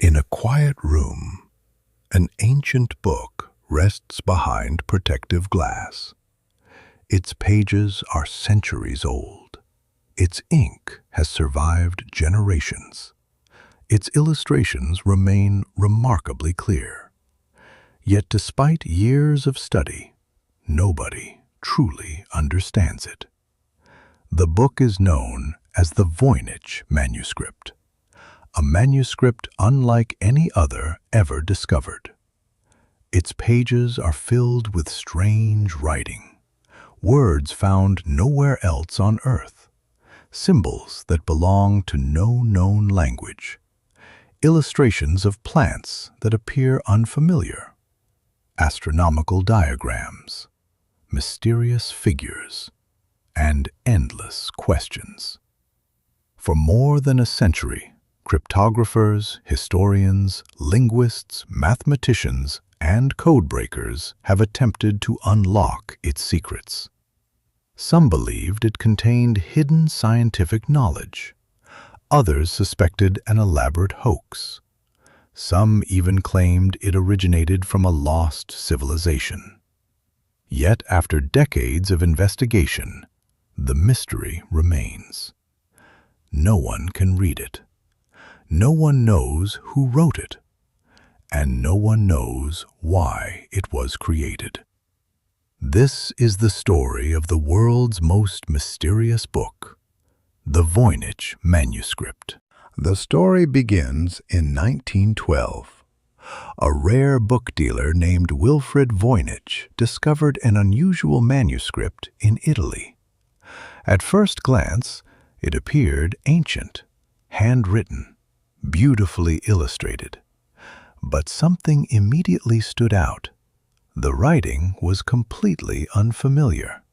In a quiet room, an ancient book rests behind protective glass. Its pages are centuries old. Its ink has survived generations. Its illustrations remain remarkably clear. Yet despite years of study, nobody truly understands it. The book is known as the Voynich Manuscript, a manuscript unlike any other ever discovered. Its pages are filled with strange writing, words found nowhere else on Earth, symbols that belong to no known language, illustrations of plants that appear unfamiliar, astronomical diagrams, mysterious figures, and endless questions. For more than a century, cryptographers, historians, linguists, mathematicians, and codebreakers have attempted to unlock its secrets. Some believed it contained hidden scientific knowledge. Others suspected an elaborate hoax. Some even claimed it originated from a lost civilization. Yet after decades of investigation, the mystery remains. No one can read it. No one knows who wrote it, and no one knows why it was created. This is the story of the world's most mysterious book, the Voynich Manuscript. The story begins in 1912. A rare book dealer named Wilfred Voynich discovered an unusual manuscript in Italy. At first glance, it appeared ancient, handwritten, beautifully illustrated. But something immediately stood out. The writing was completely unfamiliar.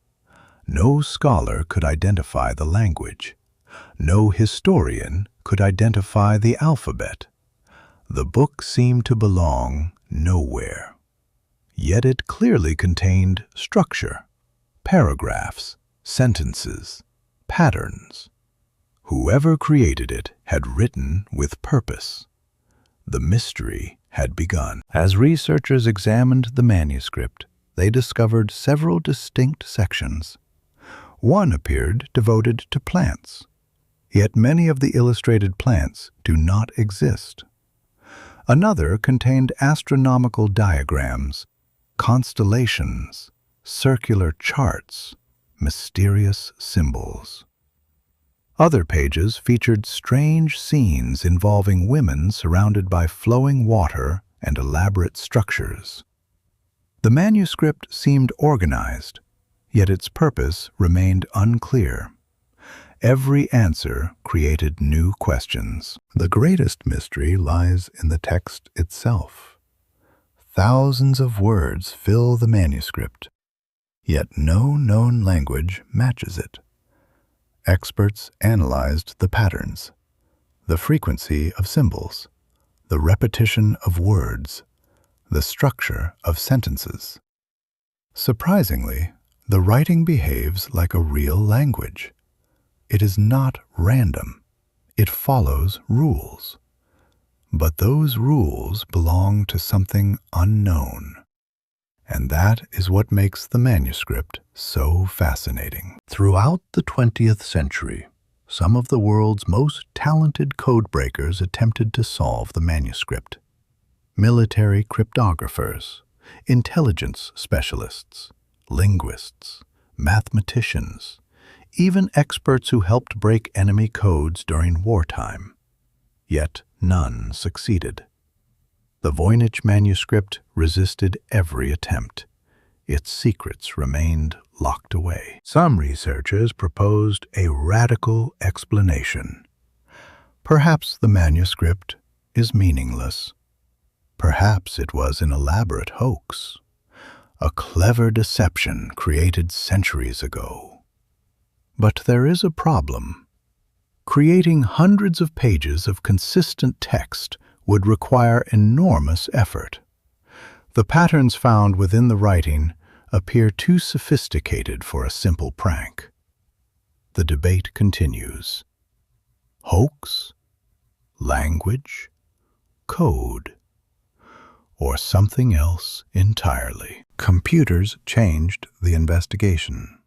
No scholar could identify the language. No historian could identify the alphabet. The book seemed to belong nowhere. Yet it clearly contained structure, paragraphs, sentences, patterns. Whoever created it had written with purpose. The mystery had begun. As researchers examined the manuscript, they discovered several distinct sections. One appeared devoted to plants, yet many of the illustrated plants do not exist. Another contained astronomical diagrams, constellations, circular charts, mysterious symbols. Other pages featured strange scenes involving women surrounded by flowing water and elaborate structures. The manuscript seemed organized, yet its purpose remained unclear. Every answer created new questions. The greatest mystery lies in the text itself. Thousands of words fill the manuscript, yet no known language matches it. Experts analyzed the patterns, the frequency of symbols, the repetition of words, the structure of sentences. Surprisingly, the writing behaves like a real language. It is not random. It follows rules. But those rules belong to something unknown. And that is what makes the manuscript so fascinating. Throughout the 20th century, some of the world's most talented codebreakers attempted to solve the manuscript. Military cryptographers, intelligence specialists, linguists, mathematicians, even experts who helped break enemy codes during wartime. Yet none succeeded. The Voynich manuscript resisted every attempt. Its secrets remained locked away. Some researchers proposed a radical explanation. Perhaps the manuscript is meaningless. Perhaps it was an elaborate hoax, a clever deception created centuries ago. But there is a problem. Creating hundreds of pages of consistent text would require enormous effort. The patterns found within the writing appear too sophisticated for a simple prank. The debate continues. Hoax? Language? code, or something else entirely. Computers changed the investigation.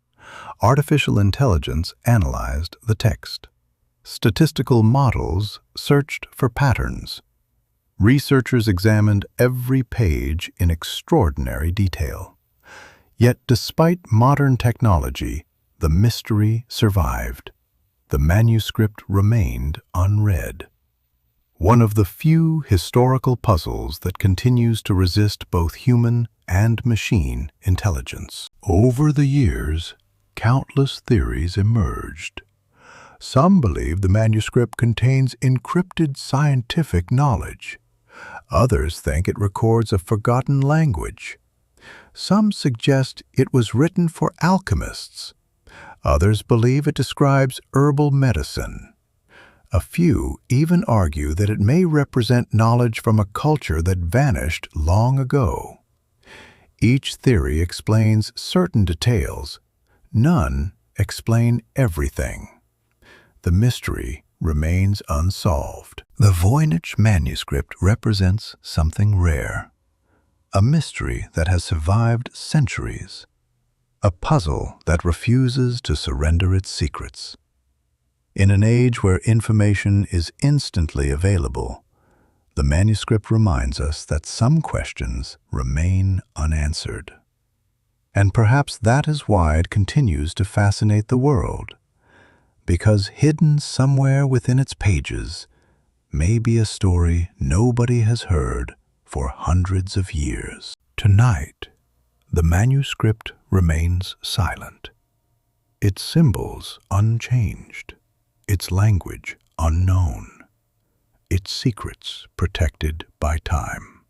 Artificial intelligence analyzed the text. Statistical models searched for patterns. Researchers examined every page in extraordinary detail. Yet, despite modern technology, the mystery survived. The manuscript remained unread. One of the few historical puzzles that continues to resist both human and machine intelligence. Over the years, countless theories emerged. Some believe the manuscript contains encrypted scientific knowledge. Others think it records a forgotten language. Some suggest it was written for alchemists. Others believe it describes herbal medicine. A few even argue that it may represent knowledge from a culture that vanished long ago. Each theory explains certain details. None explain everything. The mystery remains unsolved. The Voynich Manuscript represents something rare, a mystery that has survived centuries, a puzzle that refuses to surrender its secrets. In an age where information is instantly available, the manuscript reminds us that some questions remain unanswered. And perhaps that is why it continues to fascinate the world, because hidden somewhere within its pages may be a story nobody has heard for hundreds of years. Tonight, the manuscript remains silent, its symbols unchanged, its language unknown, its secrets protected by time.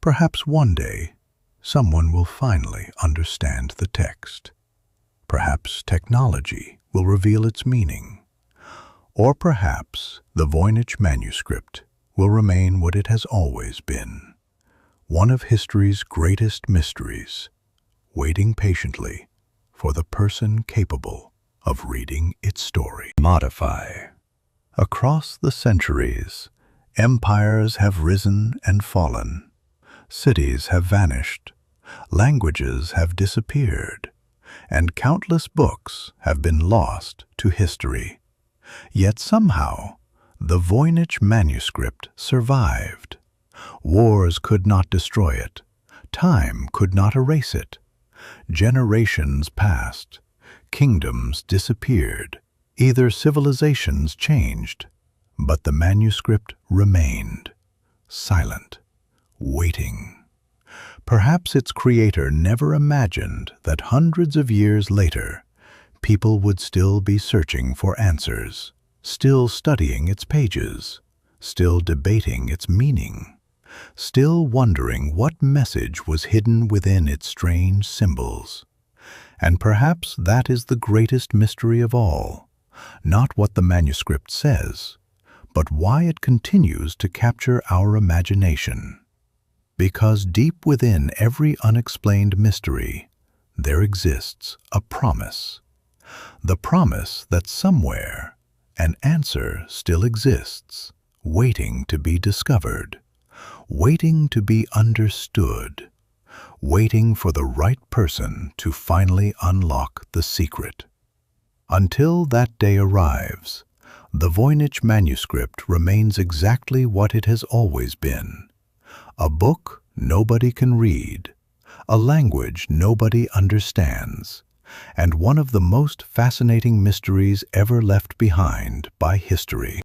Perhaps one day, someone will finally understand the text. Perhaps technology will reveal its meaning. Or perhaps the Voynich Manuscript will remain what it has always been, one of history's greatest mysteries, waiting patiently for the person capable of reading its story. Modify. Across the centuries, empires have risen and fallen, cities have vanished, languages have disappeared, and countless books have been lost to history. Yet somehow, the Voynich Manuscript survived. Wars could not destroy it. Time could not erase it. Generations passed. Kingdoms disappeared. Either civilizations changed, but the manuscript remained, silent, waiting. Perhaps its creator never imagined that hundreds of years later, people would still be searching for answers, still studying its pages, still debating its meaning, still wondering what message was hidden within its strange symbols. And perhaps that is the greatest mystery of all, not what the manuscript says, but why it continues to capture our imagination. Because deep within every unexplained mystery, there exists a promise. The promise that somewhere an answer still exists, waiting to be discovered, waiting to be understood, waiting for the right person to finally unlock the secret. Until that day arrives, the Voynich Manuscript remains exactly what it has always been. A book nobody can read, a language nobody understands, and one of the most fascinating mysteries ever left behind by history.